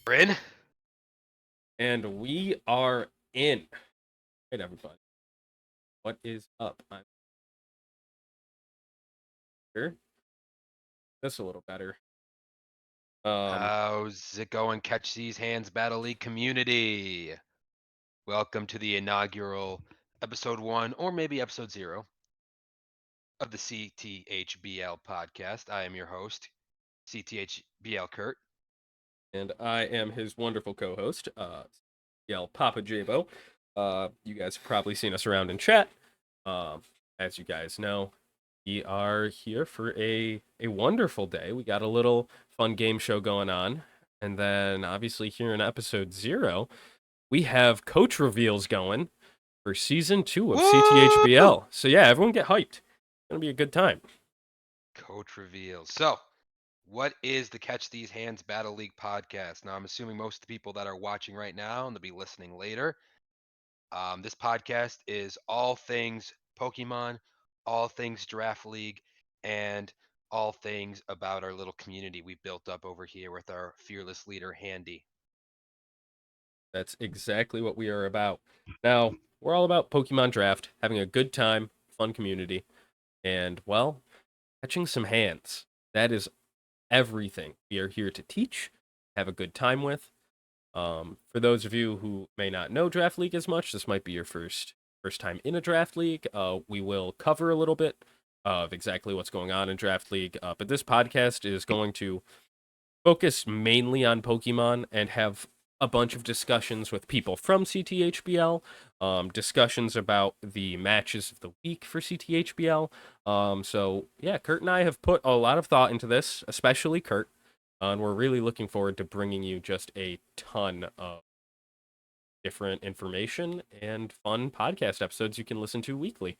Bryn? And we are in. Hey, everybody. What is up? I'm here. This a little better. Um, How's it going, Catch These Hands Battle League community? Welcome to the inaugural episode 1, or maybe episode 0, of the CTHBL podcast. I am your host, CTHBL Kurt. and I am his wonderful co-host, Yell Papa Jabo. You guys have probably seen us around in chat. Um, as you guys know, we are here for a wonderful day. We got a little fun game show going on, and then obviously here in episode 0, we have coach reveals going for season 2 of Woo! CTHBL. So yeah, everyone get hyped. It's gonna be a good time. Coach reveals. So, what is the Catch These Hands Battle League podcast? Now, I'm assuming most of the people that are watching right now and they'll be listening later. This podcast is all things Pokemon, all things Draft League, and all things about our little community we built up over here with our fearless leader, Handy. That's exactly what we are about. Now, we're all about Pokemon Draft, having a good time, fun community, and well, catching some hands. That is everything we are here to teach, have a good time with. For those of you who may not know Draft League as much, this might be your first time in a Draft League. We will cover a little bit of exactly what's going on in Draft League, but this podcast is going to focus mainly on Pokemon and have a bunch of discussions with people from CTHBL, discussions about the matches of the week for CTHBL. So yeah, Kurt and I have put a lot of thought into this, especially Kurt, and we're really looking forward to bringing you just a ton of different information and fun podcast episodes you can listen to weekly.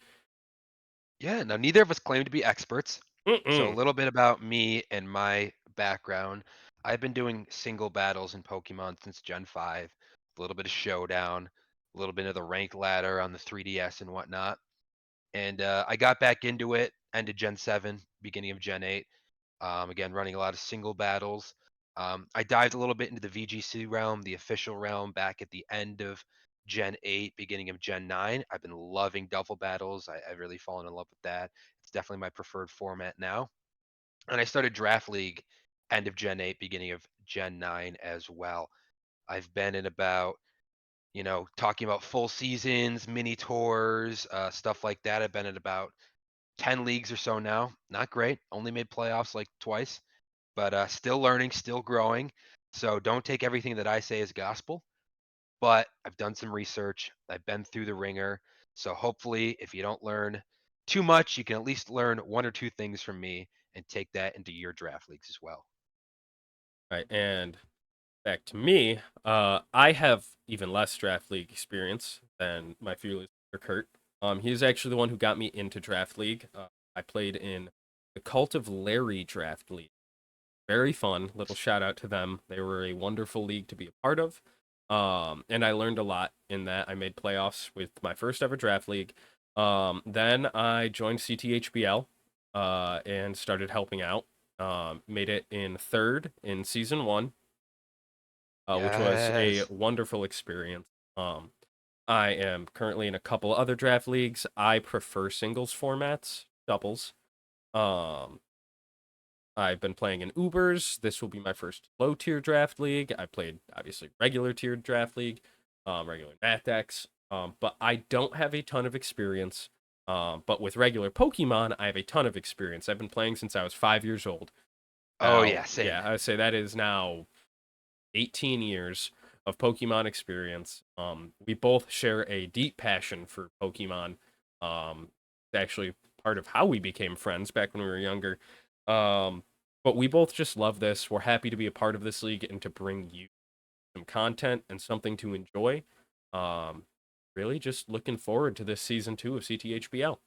Yeah, now neither of us claim to be experts. So, a Mm-mm. little bit about me and my background. I've been doing single battles in Pokemon since Gen 5, a little bit of Showdown, a little bit of the rank ladder on the 3DS and whatnot. And I got back into it end of Gen 7, beginning of Gen 8. Again, running a lot of single battles. I dived a little bit into the VGC realm, the official realm, back at the end of Gen 8, beginning of Gen 9. I've been loving double battles. I've really fallen in love with that. It's definitely my preferred format now. And I started Draft League end of Gen 8, beginning of Gen 9 as well. I've been in about, talking about full seasons, mini tours, stuff like that. I've been in about 10 leagues or so now. Not great. Only made playoffs like twice, but still learning, still growing. So don't take everything that I say as gospel. But I've done some research. I've been through the ringer. So hopefully, if you don't learn too much, you can at least learn one or two things from me and take that into your draft leagues as well. Right, and back to me, I have even less draft league experience than my fearless leader, Kurt. He's actually the one who got me into draft league. I played in the Cult of Larry draft league. Very fun. Little shout out to them. They were a wonderful league to be a part of. And I learned a lot in that. I made playoffs with my first ever draft league. Then I joined CTHBL and started helping out. Made it in third in season 1, which was a Yes. wonderful experience. Um, I am currently in a couple other draft leagues. I prefer singles formats, doubles. Um, I've been playing in Ubers. This will be my first low tier draft league. I played obviously regular tiered draft league, regular Math decks. But I don't have a ton of experience. But with regular Pokemon, I have a ton of experience. I've been playing since I was 5 years old. Oh, Now, yeah, same. yeah, I would say that is now 18 years of Pokemon experience. We both share a deep passion for Pokemon. It's actually part of how we became friends back when we were younger. Um, but we both just love this. We're happy to be a part of this league and to bring you some content and something to enjoy. Um, really just looking forward to this season 2 of CTHBL.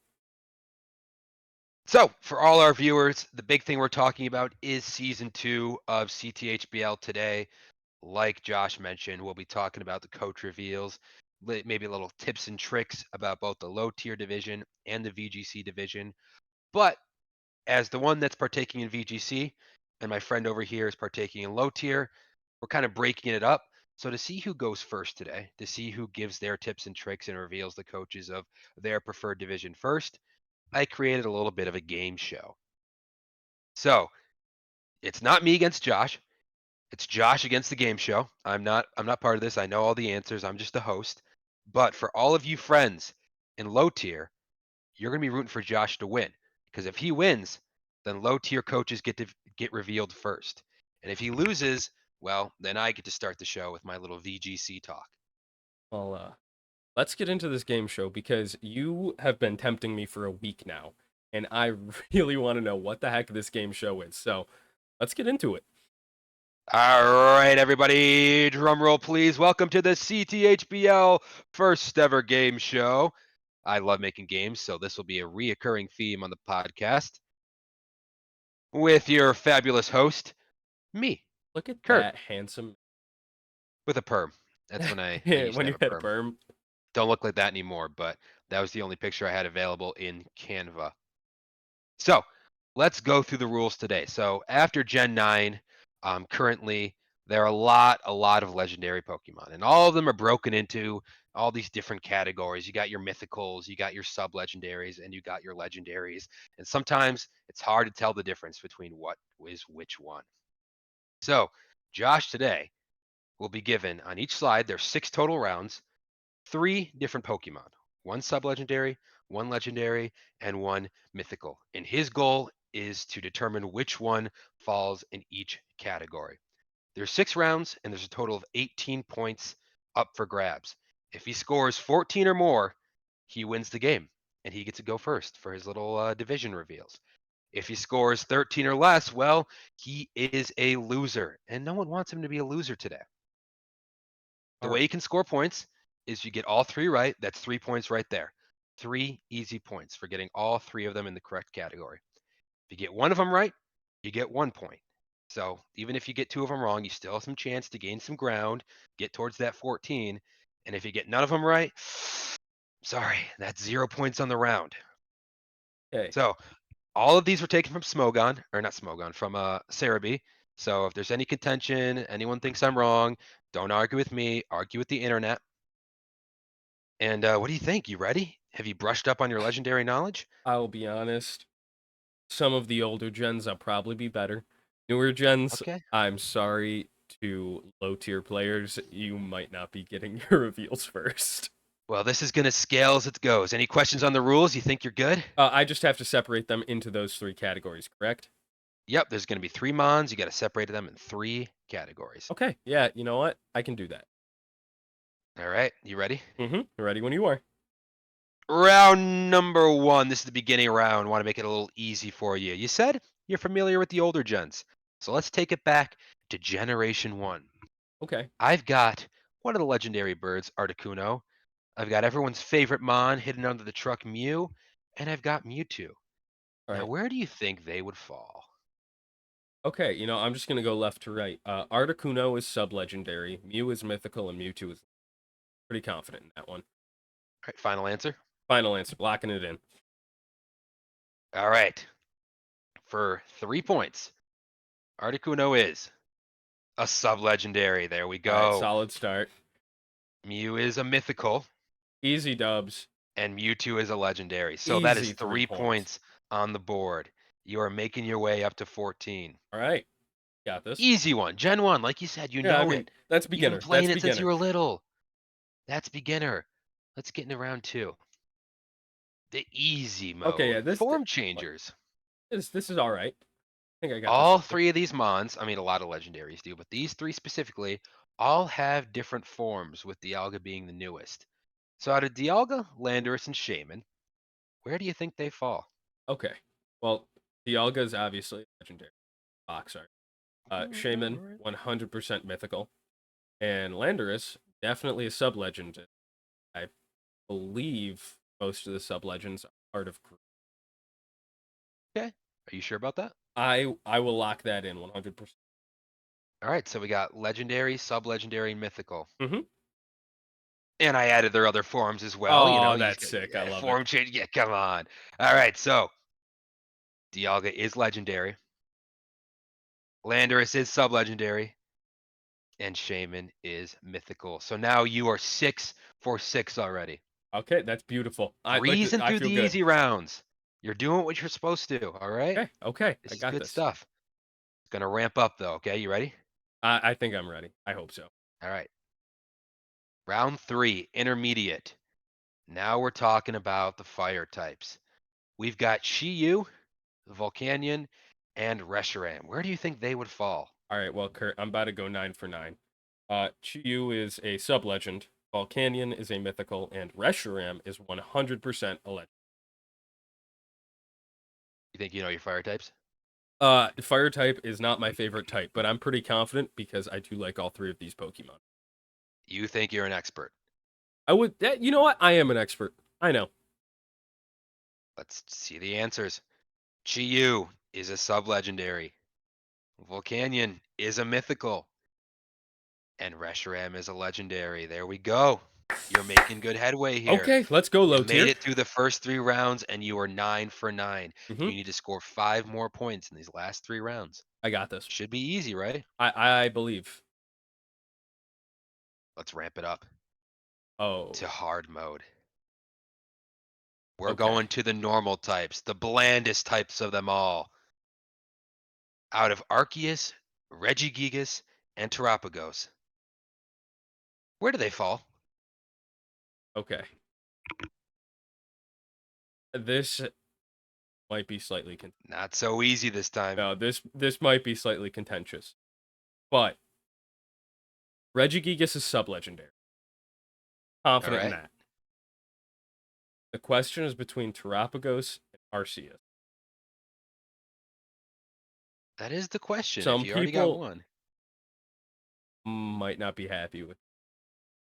So, for all our viewers, the big thing we're talking about is season 2 of CTHBL today. Like Josh mentioned, we'll be talking about the coach reveals, maybe a little tips and tricks about both the low tier division and the VGC division. But as the one that's partaking in VGC, and my friend over here is partaking in low tier, we're kind of breaking it up. So to see who goes first today, to see who gives their tips and tricks and reveals the coaches of their preferred division first, I created a little bit of a game show. So it's not me against Josh. It's Josh against the game show. I'm not part of this. I know all the answers. I'm just the host. But for all of you friends in low tier, you're going to be rooting for Josh to win because if he wins, then low tier coaches get to get revealed first. And if he loses, well, then I get to start the show with my little VGC talk. Well, let's get into this game show because you have been tempting me for a week now, and I really want to know what the heck this game show is. So let's get into it. All right, everybody, drum roll, please. Welcome to the CTHBL first ever game show. I love making games, so this will be a reoccurring theme on the podcast with your fabulous host, me, Look at Kurt, that handsome. with a perm. That's when I used to When have you a had a perm. perm. Don't look like that anymore, but that was the only picture I had available in Canva. So let's go through the rules today. So after Gen 9, currently there are a lot of legendary Pokemon, and all of them are broken into all these different categories. You got your mythicals, you got your sub legendaries, and you got your legendaries. And sometimes it's hard to tell the difference between what is which one. So Josh today will be given on each slide, there's 6 total rounds, 3 different Pokemon, one sub-legendary, one legendary, and one mythical. And his goal is to determine which one falls in each category. There's 6 rounds, and there's a total of 18 points up for grabs. If he scores 14 or more, he wins the game, and he gets to go first for his little division reveals. If he scores 13 or less, well, he is a loser, and no one wants him to be a loser today. The All way right. you can score points is you get all 3 right. That's 3 points right there. 3 easy points for getting all 3 of them in the correct category. If you get one of them right, you get 1 point. So even if you get 2 of them wrong, you still have some chance to gain some ground, get towards that 14. And if you get none of them right, sorry, that's 0 points on the round. Okay. So all of these were taken from Smogon, or not Smogon, from Cerebi. So if there's any contention, anyone thinks I'm wrong, don't argue with me, argue with the internet. And what do you think? You ready? Have you brushed up on your legendary knowledge? I'll be honest. Some of the older gens I'll probably be better. Newer gens, Okay. I'm sorry to low tier players, you might not be getting your reveals first. Well, this is going to scale as it goes. Any questions on the rules? You think you're good? I just have to separate them into those 3 categories, correct? Yep, there's going to be 3 mons. You got to separate them in 3 categories. Okay, yeah, you know what? I can do that. All right, you ready? Ready when you are. Round number 1. This is the beginning round. Want to make it a little easy for you. You said you're familiar with the older gens. So let's take it back to Generation 1. Okay, I've got one of the legendary birds, Articuno. I've got everyone's favorite mon hidden under the truck, Mew. And I've got Mewtwo. all Now, right. where do you think they would fall? Okay, I'm just gonna go left to right. Articuno is sub-legendary, Mew is mythical, and Mewtwo is pretty confident in that one. All right, final answer. Final answer, locking it in. All right, for 3 points, Articuno is a sub-legendary. There we All right, go. solid start. Mew is a mythical, Easy dubs. and Mewtwo is a legendary. So that is Easy 3 3 points. points on the board. You are making your way up to 14. All right, got this. Easy one. Gen 1, like you said, you Yeah, I know mean it. that's You've been beginner. That's playing it since you beginner. were little. That's beginner. Let's get into round 2. The easy Okay, yeah, mode. Form changers. this is all right. I think I got this All level. 3 of these mons, I mean, a lot of legendaries do, but these 3 specifically all have different forms, with Dialga being the newest. So out of Dialga, Landorus, and Shaman, where do you think they fall? Okay, well, Dialga is obviously legendary. Box art. Shaman, Alright. 100% mythical, and Landorus definitely a sub legend. I believe most of the sub legends are part of. Okay. Are you sure about that? I will lock that in 100%. All right, so we got legendary, sub-legendary, and mythical. Mm-hmm. And I added their other forms as well. You know, Oh, you just that's got sick. I love it. form change. Yeah, come on. All right, so Dialga is legendary. Landorus is sub-legendary. and Shaman is mythical. So now you are 6 for 6 already. Okay, that's beautiful. Breezing I through feel the good. easy rounds. You're doing what you're supposed to, all right? Okay, okay, I This is got good this. stuff. It's gonna ramp up though, okay? You ready? I think I'm ready. I hope so. All right. Round 3, intermediate. Now we're talking about the fire types. We've got Shiyu, Volcanion, and Reshiram. Where do you think they would fall? All right, well, Kurt, I'm about to go 9 for 9. Chiyu is a sub legend, Volcanion is a mythical, and Reshiram is 100% a legend. You think you know your fire types? Fire type is not my favorite type, but I'm pretty confident because I do like all three of these Pokemon. You think you're an expert. You know what? I am an expert. I know. Let's see the answers. Chiyu is a sub-legendary. Volcanion is a mythical. And Reshiram is a legendary. There we go. You're making good headway here. Okay, let's go You low made tier. it through the first 3 rounds and you are 9 for 9. Mm-hmm. You need to score 5 more points in these last 3 rounds. I got this. Should be easy, right? I believe. Let's ramp it up to Oh, hard mode. We're okay. going to the normal types, the blandest types of them all. Out of Arceus, Regigigas, and Terapagos. Where do they fall? Okay. This might be slightly Not so easy this time. no, this might be slightly contentious. But Regigigas is sub-legendary. All Confident in right. that. The question is between Terapagos and Arceus. That is the question if Some you already got people one. might not be happy with,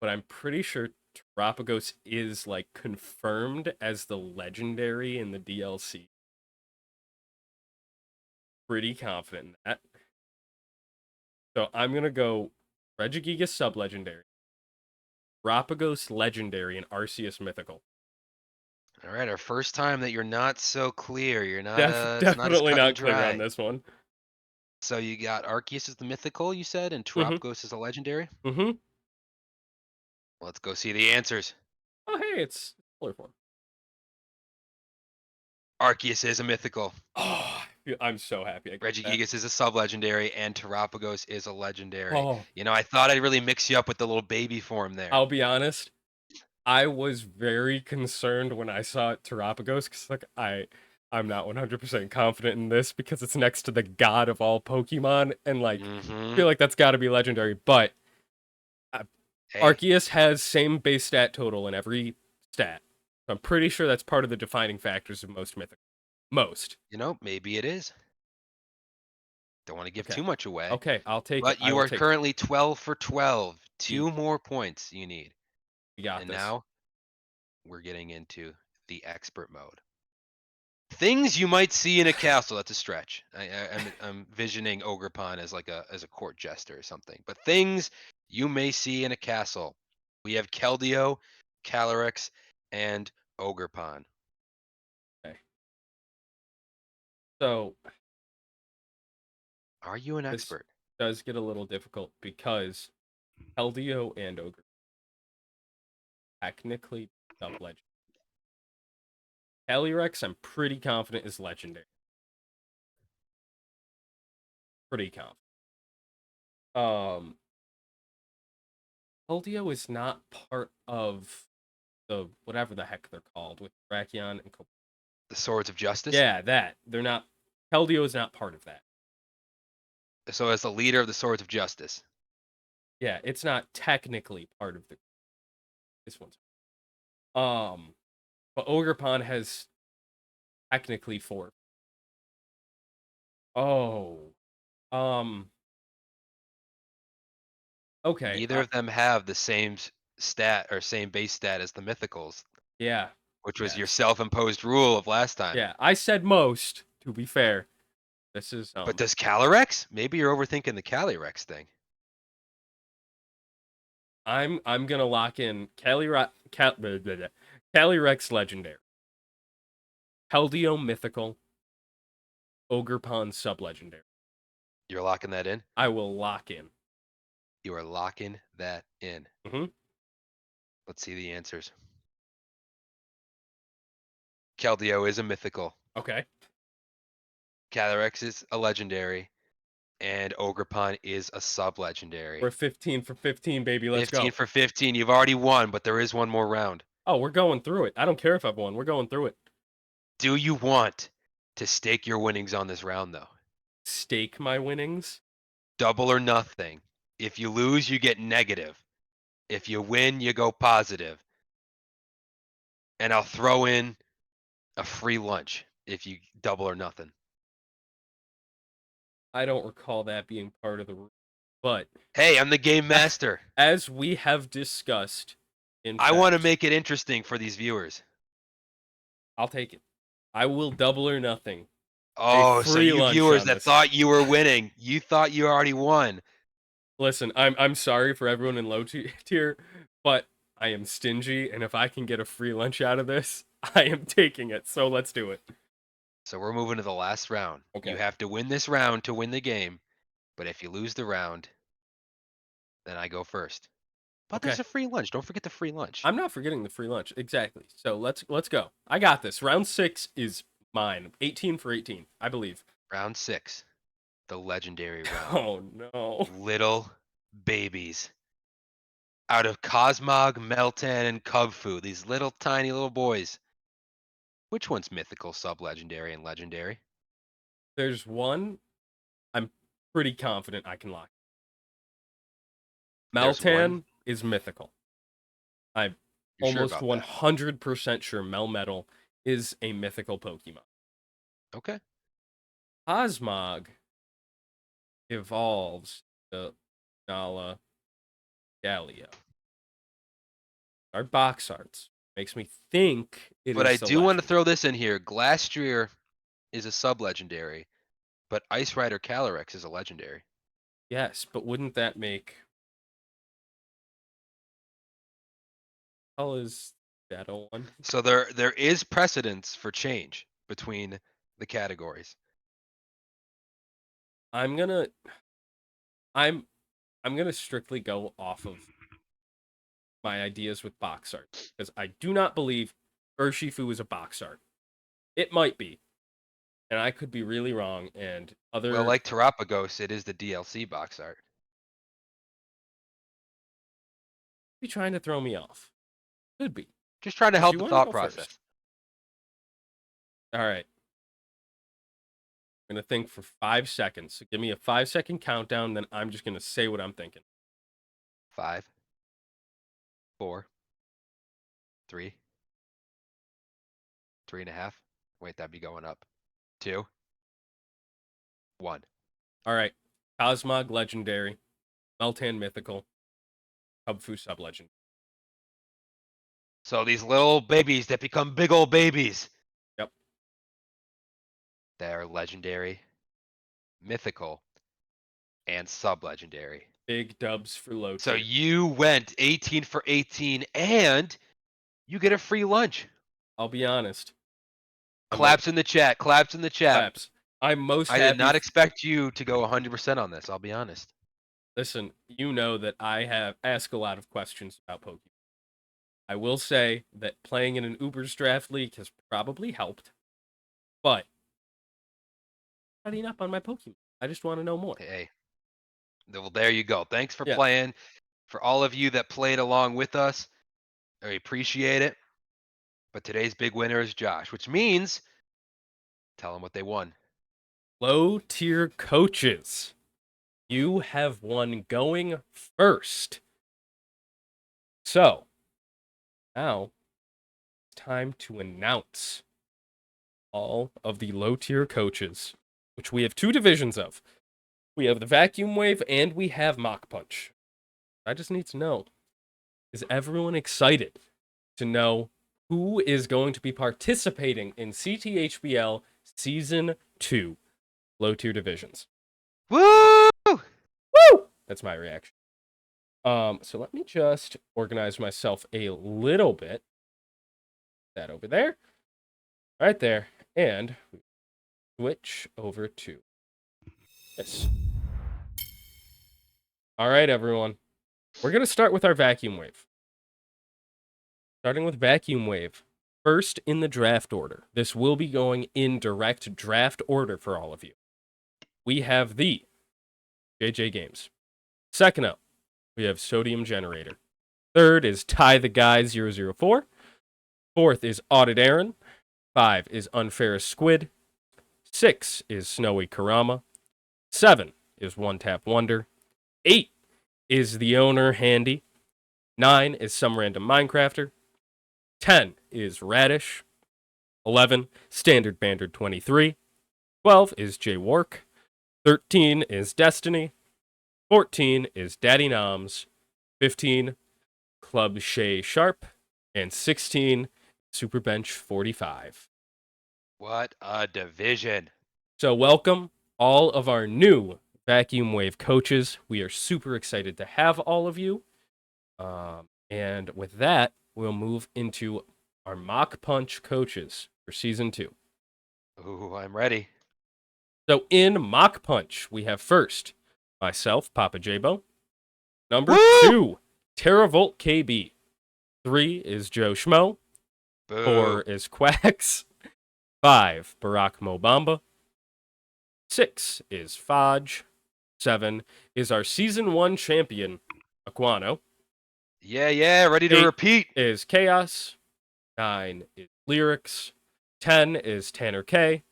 but I'm pretty sure Terapagos is like confirmed as the legendary in the DLC. Pretty confident in that. So I'm gonna go Regigigas sub-legendary, Terapagos legendary, and Arceus mythical. All right, our first time that you're not so clear. You're not it's not as Definitely cut and not clear on dry. this one. So you got Arceus as the mythical, you said, and Mm-hmm. Terapagos as a legendary? Mm-hmm. Let's go see the answers. Oh, hey, it's color form. Arceus is a mythical. Oh, I'm so happy I got that. Regigigas is a sub-legendary, and Terapagos is a legendary. Oh, You know, I thought I'd really mix you up with the little baby form there. I'll be honest. I was very concerned when I saw Terapagos because like I'm not 100% confident in this because it's next to the god of all Pokemon and like I Mm-hmm. feel like that's got to be legendary. But uh, Hey, Arceus has same base stat total in every stat. So I'm pretty sure that's part of the defining factors of most mythic. Most. you know, maybe it is. Don't want to give Okay. too much away. Okay, I'll take it. But I you will are take it. currently 12 for 12. We, 2 more points you need. we got And this. now we're getting into the expert mode. Things you might see in a castle. That's a stretch. I'm visioning Ogerpon as like a court jester or something. But things you may see in a castle. We have Keldeo, Calyrex, and Ogerpon. Okay. So Are you an this expert? does get a little difficult because Keldeo and Ogre technically sub-legend. Calyrex, I'm pretty confident is legendary. Pretty confident. Um, Keldeo is not part of the whatever the heck they're called with Brachion and The Swords of Justice. yeah, that they're not. Keldeo is not part of that. So as the leader of the Swords of Justice. Yeah, it's not technically part of the this one's. Um, but Ogerpon has technically four. Oh, um, okay. Neither of them have the same stat or same base stat as the mythicals, Yeah, which was your yes, self-imposed rule of last time. yeah. I said most. To be fair, this is But does Calyrex? Maybe you're overthinking the Calyrex thing. I'm gonna lock in Calyrex legendary, Keldeo mythical, Ogerpon sub legendary. You're locking that in? I will lock in. You are locking that in. Mm-hmm. Let's see the answers. Keldeo is a mythical. Okay. Calyrex is a legendary. And Ogerpon is a sub-legendary. We're 15 for 15, baby. Let's 15 go. for 15. You've already won, but there is one more round. Oh, we're going through it. I don't care if I've won. We're going through it. Do you want to stake your winnings on this round, though? Stake my winnings. Double or nothing. If you lose, you get negative. If you win, you go positive. And I'll throw in a free lunch if you double or nothing. I don't recall that being part of the rule. But Hey, I'm the game master. as we have discussed, in I want to fact, make it interesting for these viewers. I'll take it. I will double or nothing. A Oh, so free you lunch viewers on that this. thought you were winning, you thought you already won. Listen, I'm sorry for everyone in low tier, but I am stingy, and if I can get a free lunch out of this, I am taking it. So let's do it. So we're moving to the last round. You Okay. have to win this round to win the game. But if you lose the round, then I go first. But there's Okay. a free lunch. Don't forget the free lunch. I'm not forgetting the free lunch. Exactly. So let's go. I got this. Round 6 is mine. 18 for 18, I believe. Round 6, the legendary round. Oh no. Little babies. Out of Cosmog, Meltan, and Cubfu, these little tiny little boys. Which one's mythical, sub-legendary, and legendary? There's one I'm pretty confident I can lock. There's one. Meltan is mythical. I'm You're sure almost about that? 100% sure Melmetal is a mythical Pokemon. Okay. Cosmog evolves to Nala Galio. Our box arts makes me think it But I is the do want to legend. throw this in here. Glastrier is a sub-legendary, but Ice Rider Calyrex is a legendary. Yes, but wouldn't that make hell is Shadow one? So there is precedence for change between the categories. I'm gonna I'm I'm gonna strictly go off of my ideas with box art because I do not believe Urshifu is a box art. It might be, and I could be really wrong. And Well, other like Terapagos, it is the DLC box art. be trying to throw me off. Could be. Just trying to help Actually, the why don't you thought go first? process. All right. I'm gonna think for 5 seconds. So give me a 5 second countdown, then I'm just gonna say what I'm thinking. 5, 4, 3, 3.5. Wait, that'd be going up. 2, 1. All right. Cosmog legendary, Meltan mythical, Hubfu sub legend. So these little babies that become big old babies, Yep. they're legendary, mythical, and sub-legendary. Big dubs for low So tier. you went 18 for 18, and you get a free lunch. I'll be honest. I'm Claps in the chat. Claps in the chat. claps. I'm most I did happy. not expect you to go 100% on this. I'll be honest. Listen, you know that I have asked a lot of questions about Pokemon. I will say that playing in an Uber's draft league has probably helped, but studying up on my Pokemon. I just want to know more. Hey, well, there you go. Thanks for Yeah. playing. For all of you that played along with us, I appreciate it. But today's big winner is Josh, which means tell them what they won. Low tier coaches. You have one going first. So now it's time to announce all of the low tier coaches, which we have two divisions of. We have the Vacuum Wave and we have Mach Punch. I just need to know, is everyone excited to know who is going to be participating in CTHBL Season 2 low tier divisions? Woo! Woo! That's my reaction. So let me just organize myself a little bit. That over there, right there, and switch over to this. All right, everyone. We're going to start with our vacuum wave. Starting with vacuum wave. First in the draft order. This will be going in direct draft order for all of you. We have the JJ Games. Second up, we have Sodium Generator. Third is Ty the Guy 004. Fourth is Audit Aaron. 5 is Unfair Squid. 6 is Snowy Karama. 7 is One Tap Wonder. 8 is The Owner Handy. 9 is Some Random Minecrafter. 10 is Radish. 11, Standard Bandard 23. 12 is Jay Wark. 13 is Destiny. 14 is Daddy Noms. 15, Club Shay Sharp. And 16, Superbench 45. What a division. So, welcome all of our new Vacuum Wave coaches. We are super excited to have all of you. And with that, we'll move into our mock punch coaches for season 2. Ooh, I'm ready. So in mock punch, we have first myself, Papa Jabo. Number Woo! 2, Terravolt KB. 3 is Joe Schmo. Boo. 4 is Quacks. 5, Barack Mobamba. 6 is Fodge. 7 is our season 1 champion, Aquano. Yeah, ready to 8 repeat. is Chaos. 9 is Lyrics. 10 is Tanner K.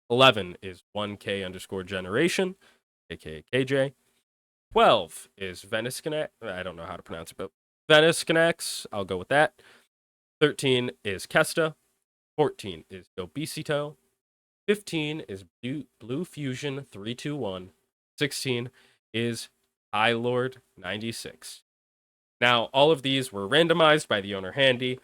11 is 1K underscore generation, aka KJ. 12 is Venice Connect. I don't know how to pronounce it, but Venice Connects. I'll go with that. 13 is Kesta. 14 is Obesito. 15 is Blue Fusion 321. 16 is High Lord 96. Now, all of these were randomized by the owner Handy.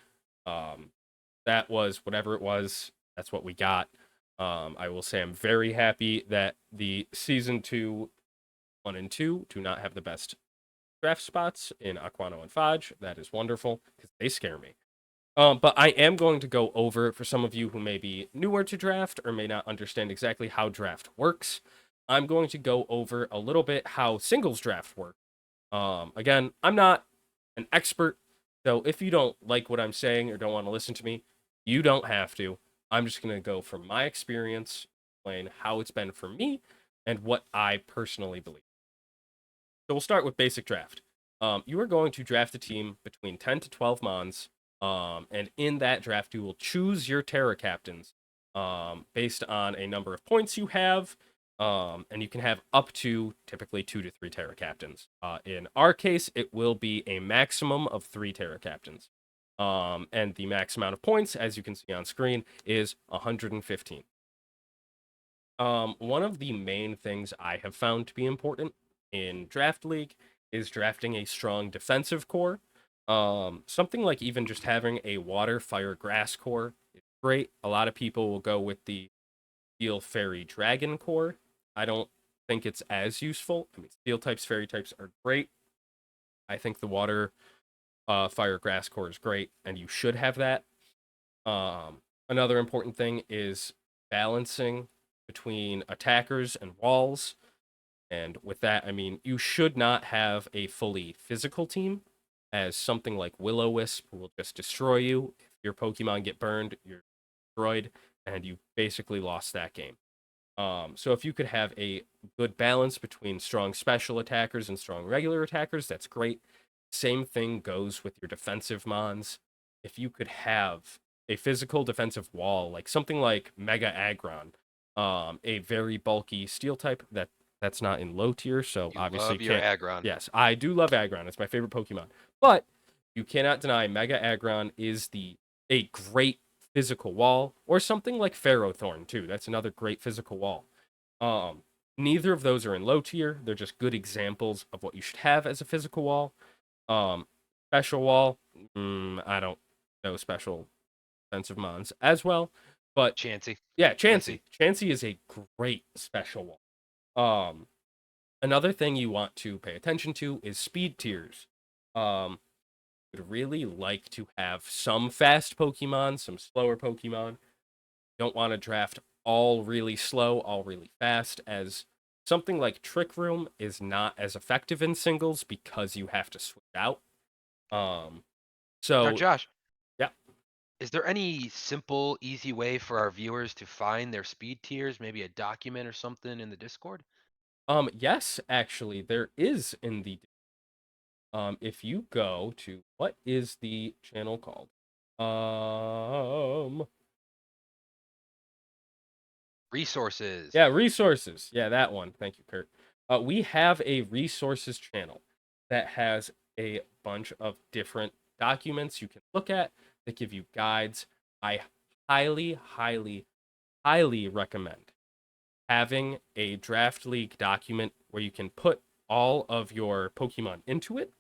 That was whatever it was. That's what we got. I will say I'm very happy that the season 2, 1 and 2 do not have the best draft spots in Aquano and Fodge. That is wonderful because they scare me. But I am going to go over, for some of you who may be newer to draft or may not understand exactly how draft works, I'm going to go over a little bit how singles draft work. Again, I'm not an expert, so if you don't like what I'm saying or don't want to listen to me, you don't have to. I'm just going to go from my experience, explain how it's been for me, and what I personally believe. So we'll start with basic draft. You are going to draft a team between 10 to 12 mons, and in that draft, you will choose your Terra captains based on a number of points you have, and you can have up to typically 2 to 3 Terra captains. In our case, it will be a maximum of 3 Terra captains. And the max amount of points, as you can see on screen, is 115. One of the main things I have found to be important in Draft League is drafting a strong defensive core. Something like even just having a water, fire, grass core is great. A lot of people will go with the steel, fairy, dragon core. I don't think it's as useful. I mean, steel types, fairy types are great. I think the water, fire, grass core is great, and you should have that. Another important thing is balancing between attackers and walls. And with that, I mean, you should not have a fully physical team, as something like Will-O-Wisp will just destroy you. If your Pokemon get burned, you're destroyed, and you basically lost that game. So if you could have a good balance between strong special attackers and strong regular attackers, that's great. Same thing goes with your defensive mons. If you could have a physical defensive wall, like something like Mega Aggron, a very bulky steel type that's not in low tier, so You obviously love you your can't. Aggron. Yes, I do love Aggron. It's my favorite Pokemon. But you cannot deny Mega Aggron is a great physical wall, or something like Ferrothorn too. That's another great physical wall. Neither of those are in low tier. They're just good examples of what you should have as a physical wall. Um, Special wall, I don't know special defensive mons as well, but Chansey. yeah, Chansey. Chansey is a great special wall. Another thing you want to pay attention to is speed tiers. Would really like to have some fast Pokemon, some slower Pokemon. Don't want to draft all really slow, all really fast, as something like Trick Room is not as effective in singles because you have to switch out. Um, Now, so Josh, yeah. is there any simple, easy way for our viewers to find their speed tiers? Maybe a document or something in the Discord? Yes, actually, there is in the if you go to what is the channel called? Um, Resources. yeah, resources. Yeah, that one. Thank you, Kurt. We have a resources channel that has a bunch of different documents you can look at that give you guides. I highly, highly, highly recommend having a draft league document where you can put all of your Pokemon into it.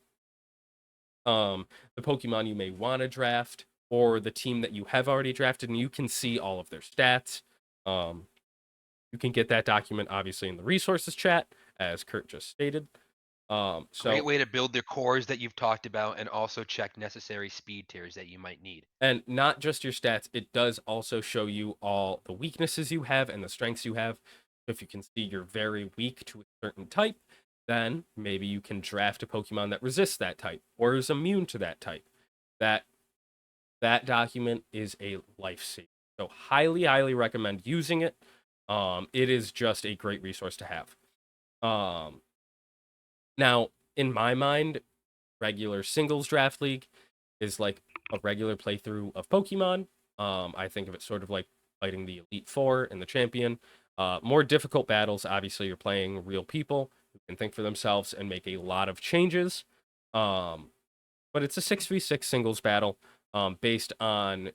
The Pokemon you may want to draft, or the team that you have already drafted, and you can see all of their stats. Um, you can get that document obviously in the resources chat, as Kurt just stated. Great So way to build the cores that you've talked about and also check necessary speed tiers that you might need. and not just your stats, it does also show you all the weaknesses you have and the strengths you have. If you can see you're very weak to a certain type, then maybe you can draft a Pokemon that resists that type or is immune to that type. That that document is a lifesaver. So highly, highly recommend using it. It is just a great resource to have. Um, Now, in my mind, regular singles draft league is like a regular playthrough of Pokemon. I think of it sort of like fighting the Elite Four and the Champion. More difficult battles. Obviously, you're playing real people who can think for themselves and make a lot of changes. Um, but it's a 6v6 singles battle based on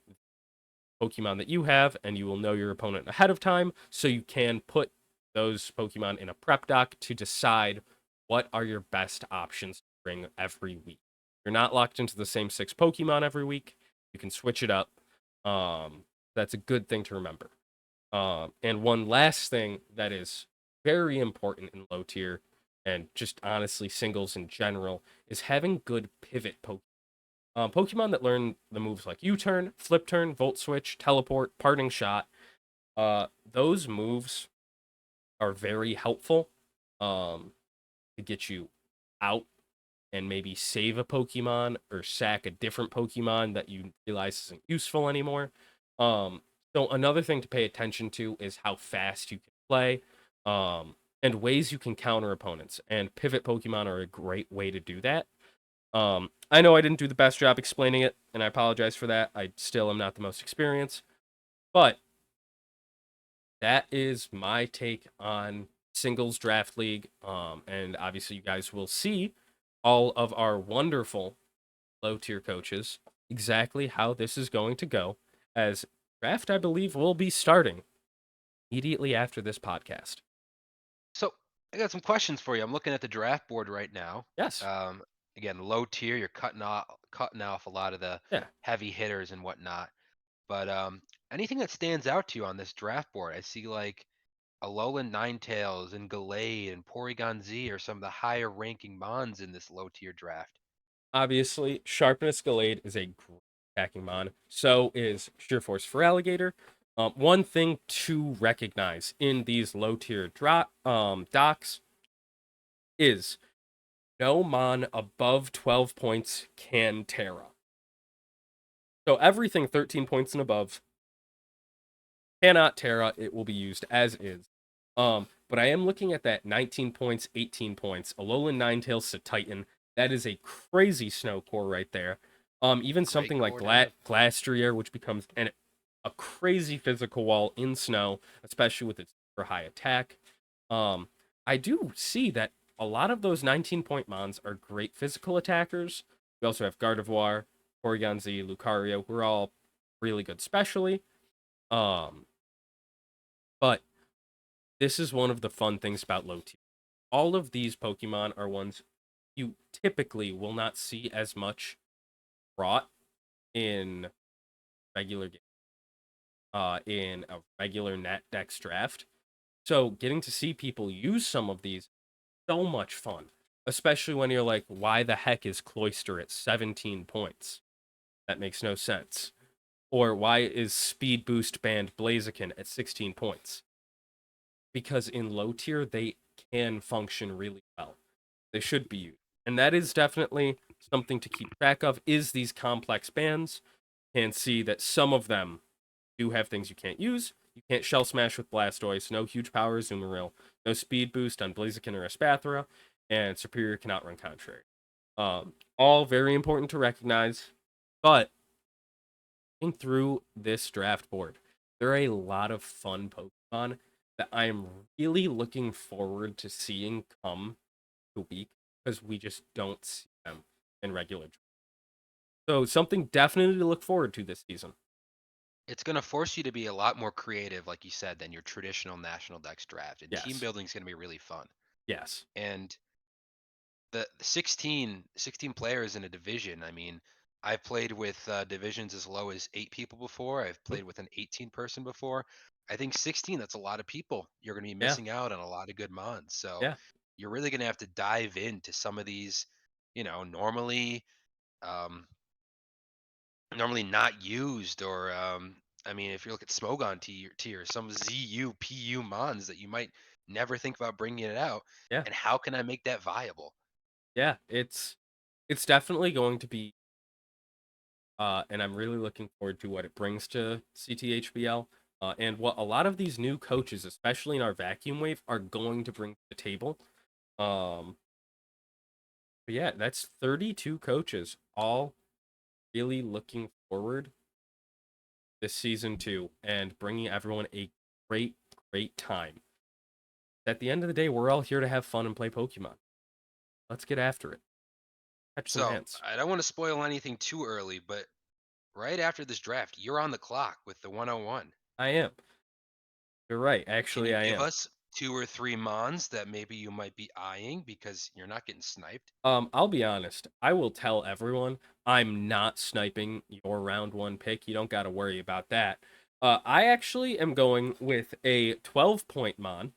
Pokemon that you have, and you will know your opponent ahead of time, so you can put those Pokemon in a prep doc to decide what are your best options to bring every week. You're not locked into the same 6 Pokemon every week. You can switch it up. That's a good thing to remember. And one last thing that is very important in low tier and just honestly singles in general is having good pivot Pokemon. Pokemon that learn the moves like U-turn, flip turn, volt switch, teleport, parting shot. Those moves are very helpful to get you out and maybe save a Pokemon or sack a different Pokemon that you realize isn't useful anymore. Um, so another thing to pay attention to is how fast you can play, and ways you can counter opponents. And pivot Pokemon are a great way to do that. I know I didn't do the best job explaining it, and I apologize for that. I still am not the most experienced, but that is my take on singles draft league. And obviously, you guys will see all of our wonderful low tier coaches exactly how this is going to go. As draft, I believe, will be starting immediately after this podcast. So I got some questions for you. I'm looking at the draft board right now. Yes, Um, Again, low tier, you're cutting off a lot of the yeah. heavy hitters and whatnot. But anything that stands out to you on this draft board? I see like Alolan Ninetales and Gallade and Porygon Z are some of the higher ranking mons in this low tier draft. Obviously, Sharpness Gallade is a great attacking mon. So is Sheer Force for Alligator. One thing to recognize in these low tier docks is no mon above 12 points can Terra. So everything 13 points and above cannot Terra. It will be used as is. But I am looking at that 19 points, 18 points. Alolan Ninetales to Titan. That is a crazy snow core right there. Even Great something like core to have. Glastrier, which becomes a crazy physical wall in snow, especially with its super high attack. Um, I do see that a lot of those 19-point mons are great physical attackers. We also have Gardevoir, Porygon Z, Lucario, who are all really good specially. Um, but this is one of the fun things about low tier. All of these Pokemon are ones you typically will not see as much brought in regular game, in a regular net dex draft. So getting to see people use some of these so much fun, especially when you're like, why the heck is Cloyster at 17 points? That makes no sense. Or why is Speed Boost banned Blaziken at 16 points? Because in low tier they can function really well. They should be used. And that is definitely something to keep track of is these complex bands and see that some of them do have things you can't use. You can't shell smash with Blastoise, no huge power Azumarill, no speed boost on Blaziken or Espathra, and Superior cannot run contrary. All very important to recognize, but looking through this draft board, there are a lot of fun Pokemon that I am really looking forward to seeing come to week because we just don't see them in regular. So something definitely to look forward to this season. It's going to force you to be a lot more creative, like you said, than your traditional national dex draft. And team Yes. building is going to be really fun. Yes. And the 16 players in a division, I mean, I've played with divisions as low as 8 people before. I've Mhm. played with an 18 person before. I think 16, that's a lot of people. You're going to be Yeah. missing out on a lot of good mons. So Yeah. you're really going to have to dive into some of these, um, normally not used or I mean, if you look at Smogon tier, some ZU PU mons that you might never think about bringing it out, Yeah. and how can I make that viable? Yeah. It's definitely going to be and I'm really looking forward to what it brings to CTHBL. And what a lot of these new coaches, especially in our vacuum wave, are going to bring to the table. Um, but yeah, that's 32 coaches, all really looking forward this season too, and bringing everyone a great, great time. At the end of the day, we're all here to have fun and play Pokemon. Let's get after it. Catch some So hints. I don't want to spoil anything too early, but right after this draft, you're on the clock with the 101. I am. You're right. Can Actually, you I give am. us 2 or 3 mons that maybe you might be eyeing because you're not getting sniped? I'll be honest. I will tell everyone I'm not sniping your round one pick. You don't got to worry about that. I actually am going with a 12-point mon.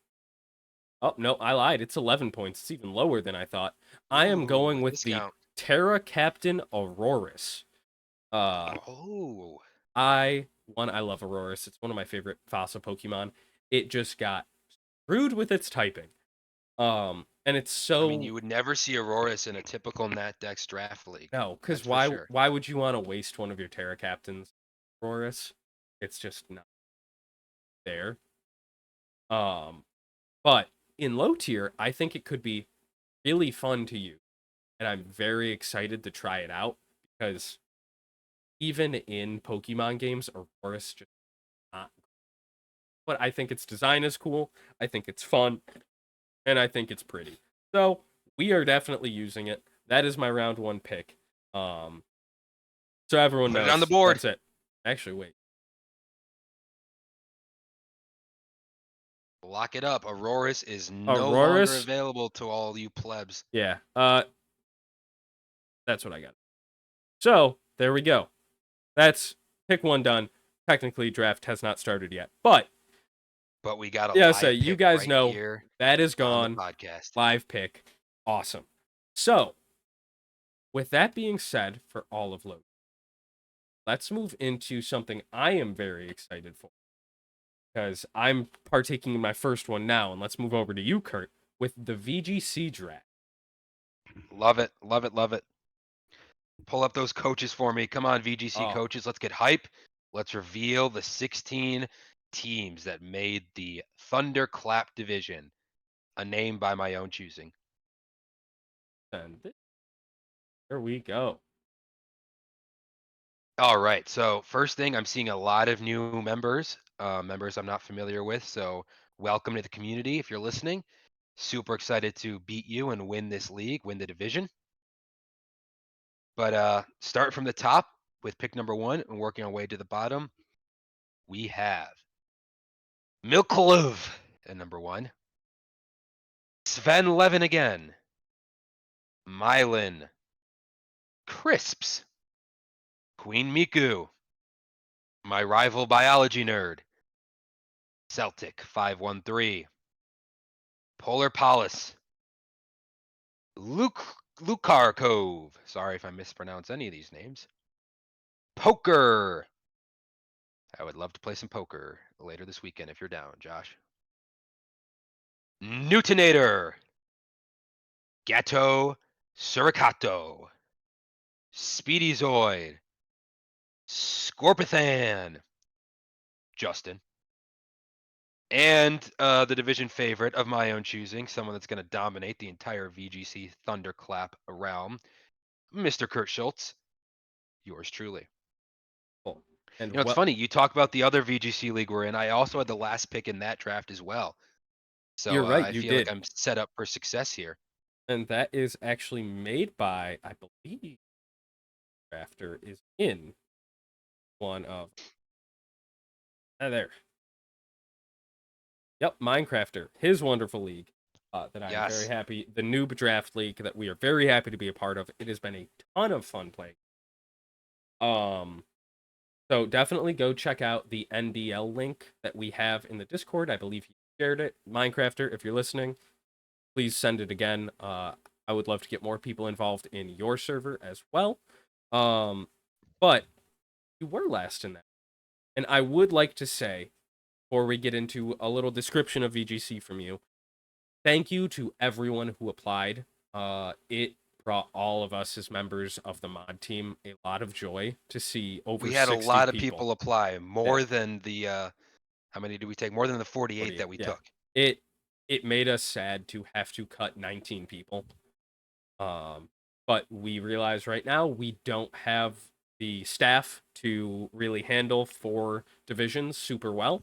Oh, no, I lied. It's 11 points. It's even lower than I thought. I am Ooh, going a with the discount. Terra Captain Aurorus. Uh, Oh, I love Aurorus. It's one of my favorite fossil Pokemon. It just got screwed with its typing. And it's I mean, so you would never see Auroras in a typical Nat Dex draft league. no, because That's for sure. why would you want to waste one of your Terra Captains, Aurorus? It's just not there. Um, but in low tier, I think it could be really fun to use, and I'm very excited to try it out because even in Pokemon games, Aurorus just not. But I think its design is cool. I think it's fun, and I think it's pretty. So we are definitely using it. That is my round one pick. Um, so everyone Put it on the knows board. that's it. Actually, wait. Lock it up. Auroras is no longer Aurorus. available to all you plebs. Yeah. That's what I got. So there we go. That's pick one done. Technically, draft has not started yet, but But we got a yeah, so live you pick guys right know here that is on the gone. podcast. Live pick, awesome. So with that being said, for all of Logan, let's move into something I am very excited for because I'm partaking in my first one now, and let's move over to you, Kurt, with the VGC draft. Love it. Love it. Love it. Pull up those coaches for me. Come on, VGC Oh, coaches. Let's get hype. Let's reveal the 16 teams that made the Thunderclap division, a name by my own choosing. and there we go. All right. So first thing, I'm seeing a lot of new members I'm not familiar with. So welcome to the community if you're listening. Super excited to beat you and win this league, win the division. But start from the top with pick number 1 and working our way to the bottom. We have Milklov at number 1. Sven Levin again. Mylan. Crisps. Queen Miku. My rival biology nerd. Celtic 513. Polar Polis. Luke Lukarkov. Sorry if I mispronounce any of these names. Poker. I would love to play some poker later this weekend if you're down, Josh. Newtonator, Gato Suricato, Speedy Zoid, Scorpithan, Justin, and the division favorite of my own choosing, someone that's going to dominate the entire VGC Thunderclap realm, Mr. Kurt Schultz, yours truly. Cool. And You know, it's well, funny, you talk about the other VGC league we're in. I also had the last pick in that draft as well. So you're right, I you feel like did. I'm set up for success here. And that is actually made by, I believe, Crafter is in one of. There. Yep, Minecrafter, his wonderful league that I am very Yes. happy, the Noob Draft League that we are very happy to be a part of. It has been a ton of fun playing. Um, so definitely go check out the NDL link that we have in the Discord. I believe he shared it. Minecrafter, if you're listening, please send it again. I would love to get more people involved in your server as well. Um, but you were last in that. And I would like to say, before we get into a little description of VGC from you, thank you to everyone who applied. It brought all of us as members of the mod team a lot of joy to see over We had a 60 lot of people. people apply, Yeah, more than the how many did we take? More than the 48 48. that we Yeah. took. It it made us sad to have to cut 19 people. Um, but we realize right now we don't have the staff to really handle 4 divisions super well.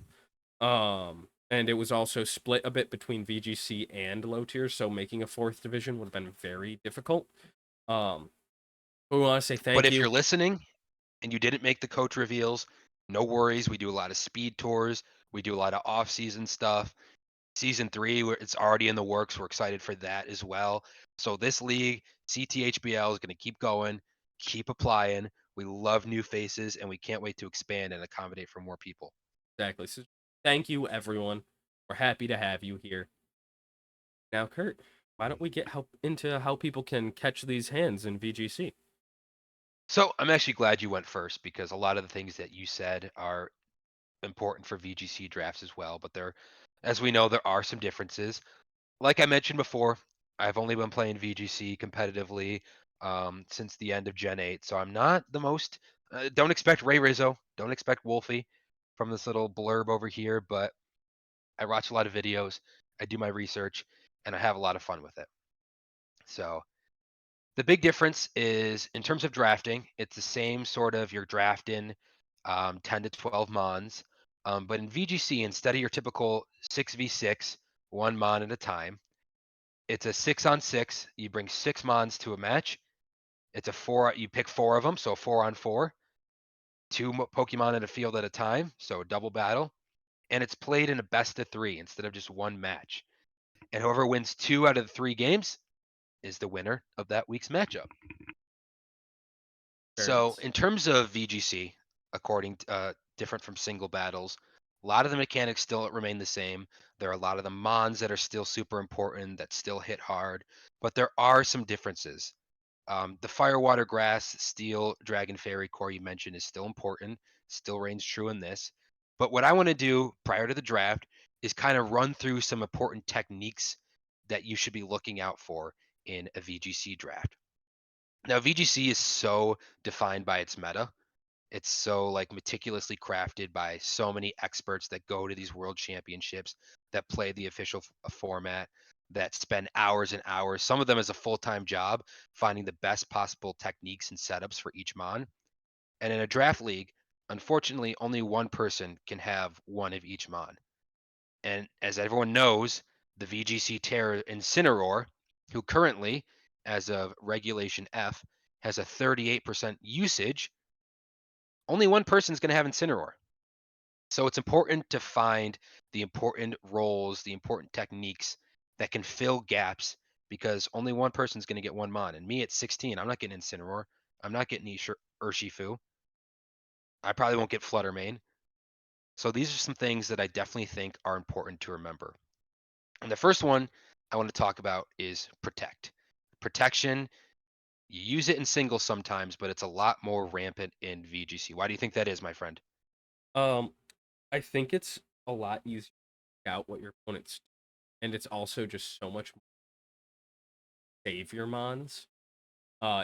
And it was also split a bit between VGC and low tier, so making a 4th division would have been very difficult. Um, but we want to say But thank if you. you're listening and you didn't make the coach reveals, no worries. We do a lot of speed tours. We do a lot of off-season stuff. Season 3, it's already in the works. We're excited for that as well. So this league, CTHBL, is going to keep going, keep applying. We love new faces, and we can't wait to expand and accommodate for more people. Exactly. So thank you, everyone. We're happy to have you here. Now, Kurt, why don't we get help into how people can catch these hands in VGC? So I'm actually glad you went first because a lot of the things that you said are important for VGC drafts as well. But there, as we know, there are some differences. Like I mentioned before, I've only been playing VGC competitively since the end of Gen 8, so I'm not the most. Don't expect Ray Rizzo, don't expect Wolfie from this little blurb over here, but I watch a lot of videos, I do my research, and I have a lot of fun with it. So the big difference is in terms of drafting, it's the same sort of you're drafting 10 to 12 mons, but in VGC, instead of your typical 6v6, 1 mon at a time, it's a 6-on-6. You bring 6 mons to a match. It's a four. You pick 4 of them, so 4-on-4. Two Pokemon in a field at a time, so a double battle. And it's played in a best of 3 instead of just one match. And whoever wins 2 out of the 3 games is the winner of that week's matchup. Very So nice. in terms of VGC, according to, different from single battles, a lot of the mechanics still remain the same. There are a lot of the mons that are still super important that still hit hard, but there are some differences. The fire, water, grass, steel, dragon, fairy core you mentioned is still important, still reigns true in this. But what I want to do prior to the draft is kind of run through some important techniques that you should be looking out for in a VGC draft. Now, VGC is so defined by its meta. It's so like meticulously crafted by so many experts that go to these world championships, that play the official format, that spend hours and hours, some of them as a full-time job, finding the best possible techniques and setups for each mon. And in a draft league, unfortunately, only one person can have one of each mon. And as everyone knows, the VGC terror Incineroar, who currently, as of Regulation F, has a 38% usage, only one person's going to have Incineroar. So it's important to find the important roles, the important techniques that can fill gaps because only one person's going to get one mon. And me at 16, I'm not getting Incineroar. I'm not getting Urshifu. I probably won't get Fluttermane. So these are some things that I definitely think are important to remember. And the first one I want to talk about is protect. Protection, you use it in singles sometimes, but it's a lot more rampant in VGC. Why do you think that is, my friend? Um, I think it's a lot easier to figure out what your opponent's and it's also just so much more savior mons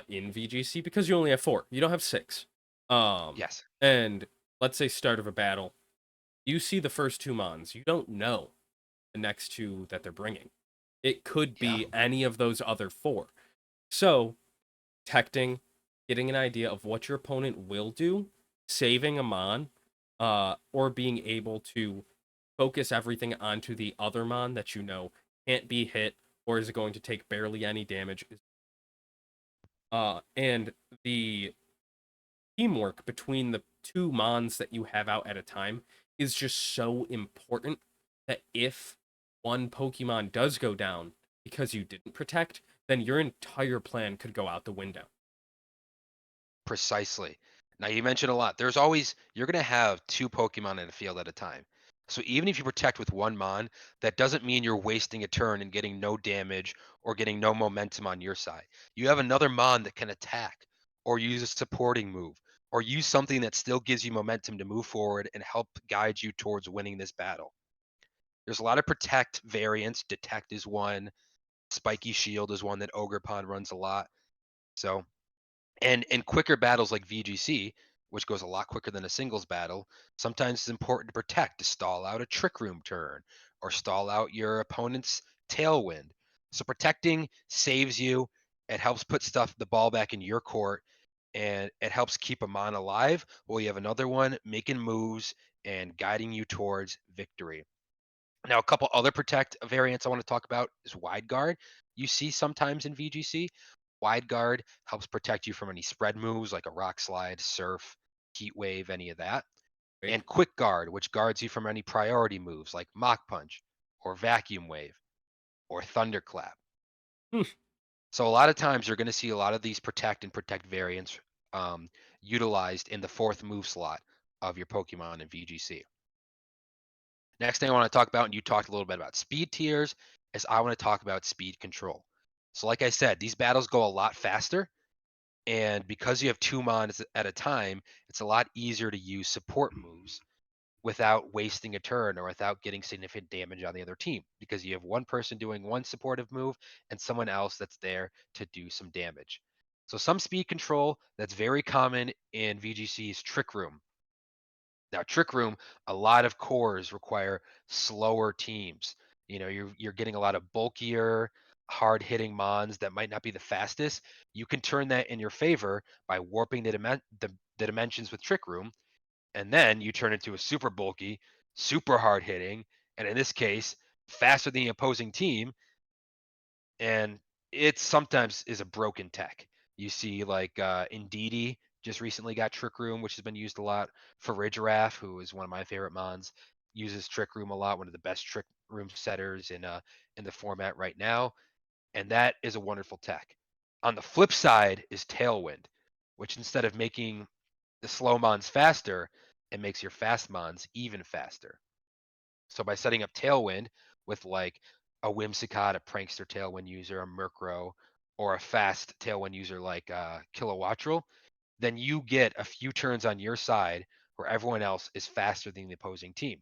in VGC because you only have 4. You don't have 6. Um, Yes. and let's say start of a battle, you see the first 2 mons. You don't know the next 2 that they're bringing. It could Yeah. be any of those other 4. So, detecting, getting an idea of what your opponent will do, saving a mon, or being able to focus everything onto the other mon that you know can't be hit or is going to take barely any damage. And the teamwork between the 2 mons that you have out at a time is just so important that if one Pokemon does go down because you didn't protect, then your entire plan could go out the window. Precisely. Now you mentioned a lot. You're gonna have 2 Pokemon in a field at a time. So even if you protect with 1 Mon, that doesn't mean you're wasting a turn and getting no damage or getting no momentum on your side. You have another Mon that can attack or use a supporting move or use something that still gives you momentum to move forward and help guide you towards winning this battle. There's a lot of protect variants. Detect is one. Spiky Shield is one that Ogerpon runs a lot. So and in quicker battles like VGC, which goes a lot quicker than a singles battle, sometimes it's important to protect, to stall out a trick room turn or stall out your opponent's tailwind. So protecting saves you. It helps put the ball back in your court, and it helps keep a mon alive while you have another one making moves and guiding you towards victory. Now, a couple other protect variants I want to talk about is wide guard. You see sometimes in VGC, wide guard helps protect you from any spread moves like a rock slide, surf, heat wave, any of that. Right? And quick guard, which guards you from any priority moves like mock punch or vacuum wave or thunderclap. Hmm. So a lot of times you're going to see a lot of these protect and protect variants um, utilized in the 4th move slot of your Pokemon in VGC. Next thing I want to talk about, and you talked a little bit about speed tiers, is I want to talk about speed control. So, like I said, these battles go a lot faster, and because you have 2 mons at a time, it's a lot easier to use support moves without wasting a turn or without getting significant damage on the other team because you have one person doing one supportive move and someone else that's there to do some damage. So, some speed control that's very common in VGC is Trick Room. Now, Trick Room, a lot of cores require slower teams. You're getting a lot of bulkier, hard hitting mons that might not be the fastest. You can turn that in your favor by warping the dimensions with Trick Room, and then you turn into a super bulky, super hard hitting, and in this case, faster than the opposing team, and it sometimes is a broken tech. You see, like Indeedee just recently got Trick Room, which has been used a lot. Farigiraf, who is one of my favorite mons, uses Trick Room a lot. One of the best Trick Room setters in the format right now, and that is a wonderful tech. On the flip side is Tailwind, which instead of making the slow mons faster, it makes your fast mons even faster. So by setting up Tailwind with like a Whimsicott, a Prankster Tailwind user, a Murkrow, or a fast Tailwind user like Kilowattrel, then you get a few turns on your side where everyone else is faster than the opposing team.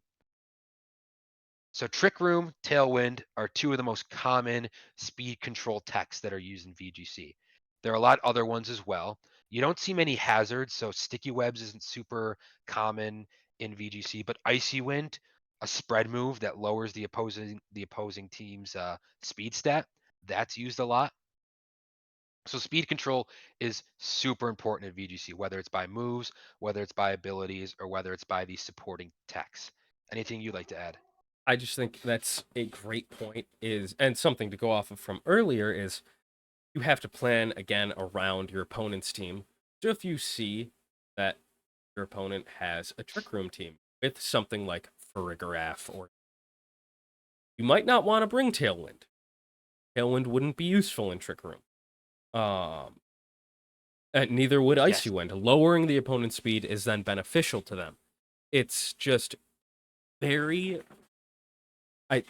So Trick Room, Tailwind are 2 of the most common speed control techs that are used in VGC. There are a lot other ones as well. You don't see many hazards, so Sticky Webs isn't super common in VGC, but Icy Wind, a spread move that lowers the opposing team's speed stat, that's used a lot. So speed control is super important in VGC, whether it's by moves, whether it's by abilities, or whether it's by these supporting techs. Anything you'd like to add? I just think that's a great point is and something to go off of from earlier is you have to plan again around your opponent's team. So if you see that your opponent has a trick room team with something like Farigiraf, or you might not want to bring Tailwind. Tailwind wouldn't be useful in trick room. Um, and neither would Icy Yes. Wind. Lowering the opponent's speed is then beneficial to them. It's just very